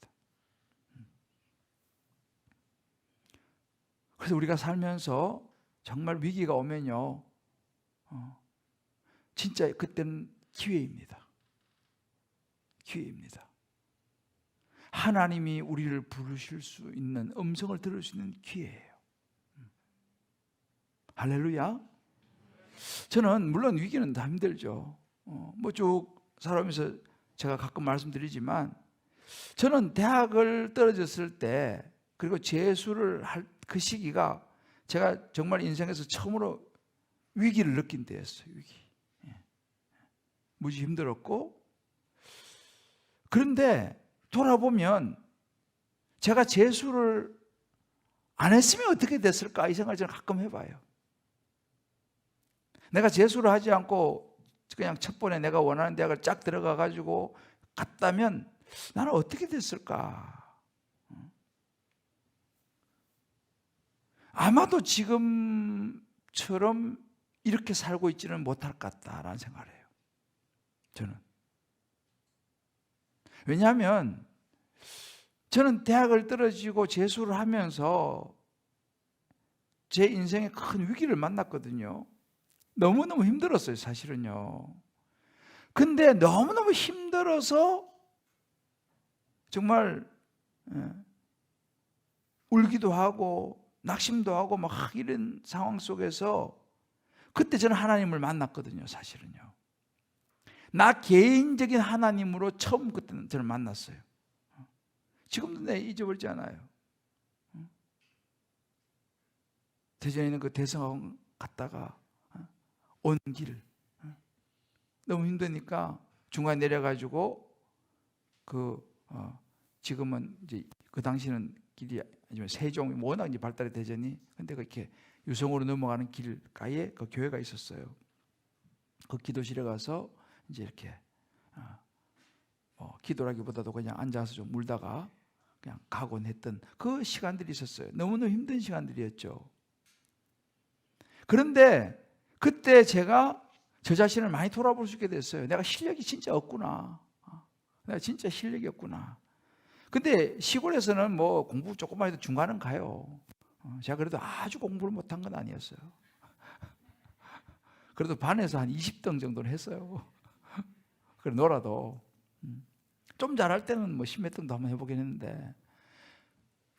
S1: 그래서 우리가 살면서 정말 위기가 오면요, 진짜 그때는 기회입니다. 기회입니다. 하나님이 우리를 부르실 수 있는, 음성을 들을 수 있는 기회예요. 할렐루야. 저는 물론 위기는 다 힘들죠. 뭐 쭉 살아오면서 제가 가끔 말씀드리지만, 저는 대학을 떨어졌을 때, 그리고 재수를 할 그 시기가 제가 정말 인생에서 처음으로 위기를 느낀 때였어요. 위기. 무지 힘들었고, 그런데 돌아보면 제가 재수를 안 했으면 어떻게 됐을까, 이 생각을 저는 가끔 해봐요. 내가 재수를 하지 않고 그냥 첫 번에 내가 원하는 대학을 쫙 들어가 가지고 갔다면 나는 어떻게 됐을까? 아마도 지금처럼 이렇게 살고 있지는 못할 것 같다라는 생각을 해요. 저는. 왜냐하면 저는 대학을 떨어지고 재수를 하면서 제 인생에 큰 위기를 만났거든요. 너무너무 힘들었어요, 사실은요. 근데 너무너무 힘들어서 정말 울기도 하고 낙심도 하고 막 이런 상황 속에서 그때 저는 하나님을 만났거든요, 사실은요. 나 개인적인 하나님으로 처음 그때는 저를 만났어요. 지금도 내 잊어버리지 않아요. 대전에 있는 그 대성학원 갔다가 온 길 너무 힘드니까 중간에 내려가지고 지금은 이제 그 당시는 길이 아니면 세종 워낙 이제 발달이 대전이, 근데 그렇게 유성으로 넘어가는 길가에 그 교회가 있었어요. 그 기도실에 가서 이제 이렇게 기도라기보다도 그냥 앉아서 좀 울다가 그냥 가곤 했던 그 시간들이 있었어요. 너무너무 힘든 시간들이었죠. 그런데 그때 제가 저 자신을 많이 돌아볼 수 있게 됐어요. 내가 실력이 진짜 없구나. 내가 진짜 실력이 없구나. 근데 시골에서는 뭐 공부 조금만 해도 중간은 가요. 제가 그래도 아주 공부를 못한 건 아니었어요. 그래도 반에서 한 20등 정도는 했어요. 그래 놀아도. 좀 잘할 때는 뭐 10몇 등도 한번 해보긴 했는데,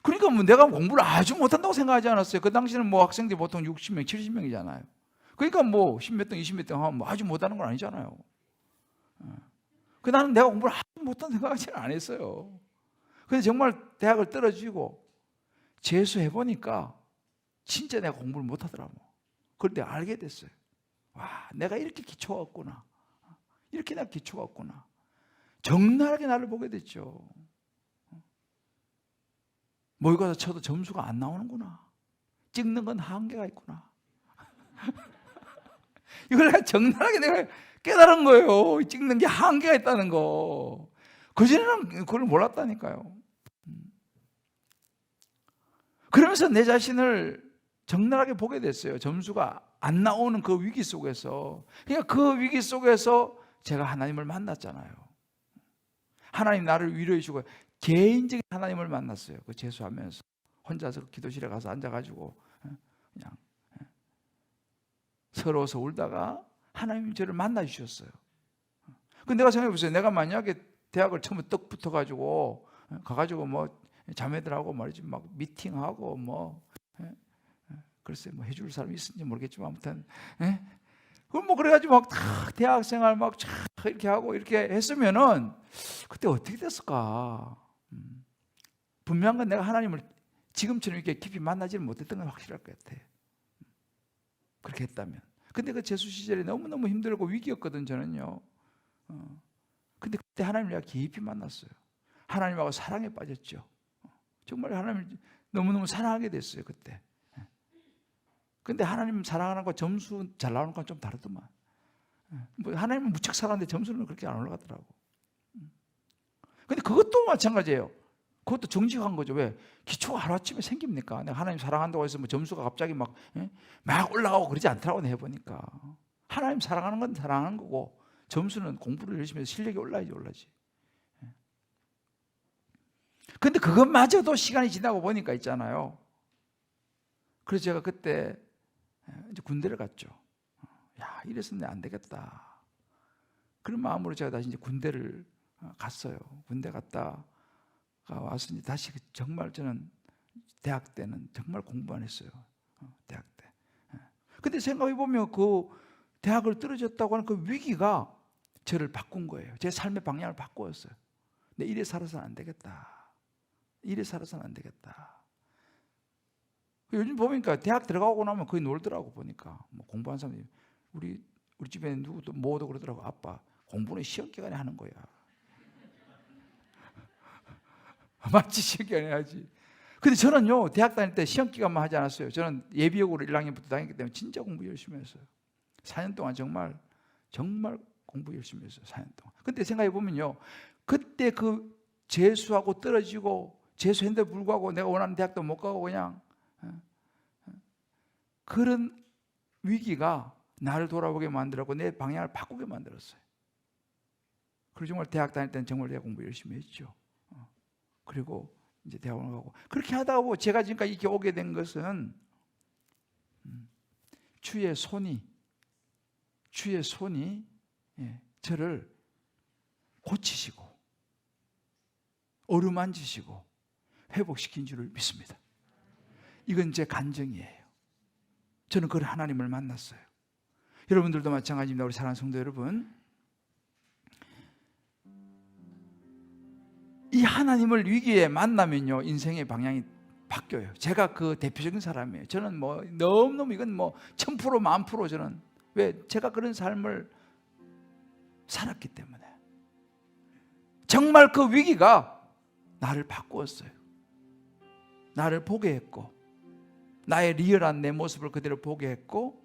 S1: 그러니까 뭐 내가 공부를 아주 못한다고 생각하지 않았어요. 그 당시는 뭐 학생들이 보통 60명, 70명이잖아요. 그러니까 뭐 10몇 등, 20몇 등 하면 뭐 아주 못하는 건 아니잖아요. 그 나는 내가 공부를 아주 못한다고 생각하지는 안 했어요. 근데 정말 대학을 떨어지고 재수해보니까 진짜 내가 공부를 못하더라고. 그걸 내가 알게 됐어요. 와, 내가 이렇게 기초가 없구나. 이렇게 내가 기초가 없구나. 적나라하게 나를 보게 됐죠. 모의고사 쳐도 점수가 안 나오는구나. 찍는 건 한계가 있구나. 이걸 내가 적나라하게 내가 깨달은 거예요. 찍는 게 한계가 있다는 거. 그전에는 그걸 몰랐다니까요. 그러면서 내 자신을 적나라하게 보게 됐어요. 점수가 안 나오는 그 위기 속에서. 그러니까 그 위기 속에서 제가 하나님을 만났잖아요. 하나님 나를 위로해 주고 개인적인 하나님을 만났어요. 그 재수하면서 혼자서 그 기도실에 가서 앉아가지고 그냥 서러워서 울다가 하나님이 저를 만나 주셨어요. 근데 내가 생각해 보세요. 내가 만약에 대학을 처음에 떡 붙어가지고 가가지고 뭐 자매들하고 말이지 막 미팅하고 뭐 글쎄 뭐 해줄 사람이 있는지 모르겠지만 아무튼 그럼 뭐 그래가지고 막 다 대학생활 막 이렇게 하고 이렇게 했으면은 그때 어떻게 됐을까? 분명한 건 내가 하나님을 지금처럼 이렇게 깊이 만나지를 못했던 건 확실할 것 같아요. 그렇게 했다면. 근데 그 재수 시절에 너무너무 힘들고 위기였거든 저는요. 근데 그때 하나님을 내가 깊이 만났어요. 하나님하고 사랑에 빠졌죠. 정말 하나님을 너무너무 사랑하게 됐어요 그때. 근데 하나님 사랑하는 거 점수 잘 나오는 건 좀 다르더만. 뭐 하나님은 무척 사랑하는데 점수는 그렇게 안 올라가더라고. 근데 그것도 마찬가지예요. 그것도 정직한 거죠. 왜? 기초가 하루아침에 생깁니까? 내가 하나님 사랑한다고 해서 뭐 점수가 갑자기 막 올라가고 그러지 않더라고 내가 해보니까. 하나님 사랑하는 건 사랑하는 거고 점수는 공부를 열심히 해서 실력이 올라야지. 근데 그것마저도 시간이 지나고 보니까 있잖아요. 그래서 제가 그때 이제 군대를 갔죠. 야, 이래서는 안 되겠다. 그런 마음으로 제가 다시 이제 군대를 갔어요. 군대 갔다가 와서 이제 다시 정말 저는 대학 때는 정말 공부만 했어요. 대학 때. 근데 생각해 보면 그 대학을 떨어졌다고 하는 그 위기가 저를 바꾼 거예요. 제 삶의 방향을 바꾸었어요. 근데 이래 살아서는 안 되겠다. 이래 살아서는 안 되겠다. 요즘 보니까 대학 들어가고 나면 거의 놀더라고 보니까. 뭐 공부한 사람이 우리 집에 누구도 모두 그러더라고. 아빠 공부는 시험 기간에 하는 거야. 맞지, 시험 기간에 해야지. 근데 저는요 대학 다닐 때 시험 기간만 하지 않았어요. 저는 예비역으로 1학년부터 다녔기 때문에 진짜 공부 열심히 했어요. 4년 동안 정말 공부 열심히 했어요. 4년 동안. 근데 생각해 보면요, 그때 그 재수하고 떨어지고 재수했는데 불구하고 내가 원하는 대학도 못 가고 그냥 그런 위기가 나를 돌아보게 만들었고 내 방향을 바꾸게 만들었어요. 그리고 정말 대학 다닐 때는 정말 내가 공부 열심히 했죠. 그리고 이제 대학원 가고 그렇게 하다 보고 제가 지금까지 이렇게 오게 된 것은 주의 손이 저를 고치시고 어루만지시고 회복시킨 줄을 믿습니다. 이건 제 간증이에요. 저는 그런 하나님을 만났어요. 여러분들도 마찬가지입니다. 우리 사랑하는 성도 여러분, 이 하나님을 위기에 만나면요 인생의 방향이 바뀌어요. 제가 그 대표적인 사람이에요. 저는 뭐 너무너무 이건 뭐 1000% 1000% 저는 왜? 제가 그런 삶을 살았기 때문에. 정말 그 위기가 나를 바꾸었어요. 나를 보게 했고 나의 리얼한 내 모습을 그대로 보게 했고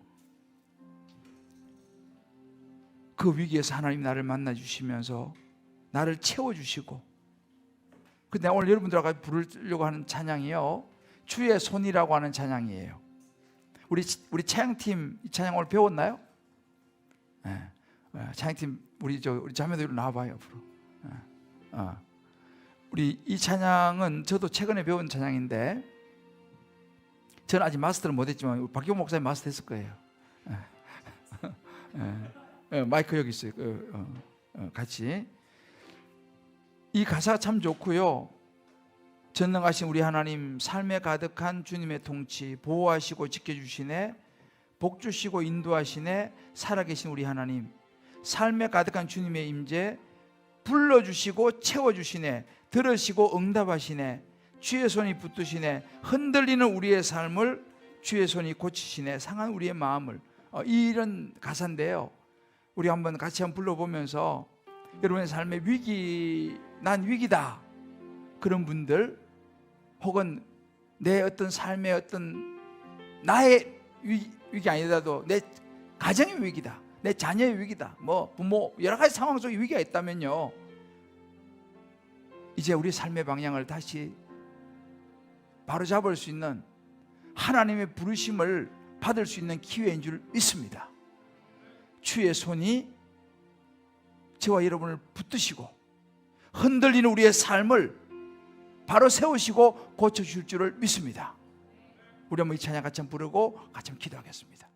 S1: 그 위기에서 하나님이 나를 만나주시면서 나를 채워주시고 근데 오늘 여러분들하고 부르려고 하는 찬양이요 주의 손이라고 하는 찬양이에요. 우리 찬양팀 이 찬양 오늘 배웠나요? 네. 찬양팀 우리 자매들 나와봐요 앞으로. 우리 이 찬양은 저도 최근에 배운 찬양인데 저는 아직 마스터를 못했지만 박경 목사님 마스터했을 거예요. 마이크 여기 있어요. 같이 이 가사가 참 좋고요. 전능하신 우리 하나님, 삶에 가득한 주님의 통치, 보호하시고 지켜주시네, 복주시고 인도하시네, 살아계신 우리 하나님, 삶에 가득한 주님의 임재, 불러주시고 채워주시네, 들으시고 응답하시네, 주의 손이 붙드시네, 흔들리는 우리의 삶을 주의 손이 고치시네, 상한 우리의 마음을. 이런 가사인데요. 우리 한번 같이 한번 불러보면서 여러분의 삶에 난 위기다 그런 분들, 혹은 내 어떤 삶의 어떤 나의 위기 아니더라도 내 가정의 위기다, 내 자녀의 위기다, 뭐 부모 여러 가지 상황 속에 위기가 있다면요, 이제 우리 삶의 방향을 다시 바로잡을 수 있는 하나님의 부르심을 받을 수 있는 기회인 줄 믿습니다. 주의 손이 저와 여러분을 붙드시고 흔들리는 우리의 삶을 바로 세우시고 고쳐주실 줄을 믿습니다. 우리 한번 이 찬양 같이 한번 부르고 같이 한번 기도하겠습니다.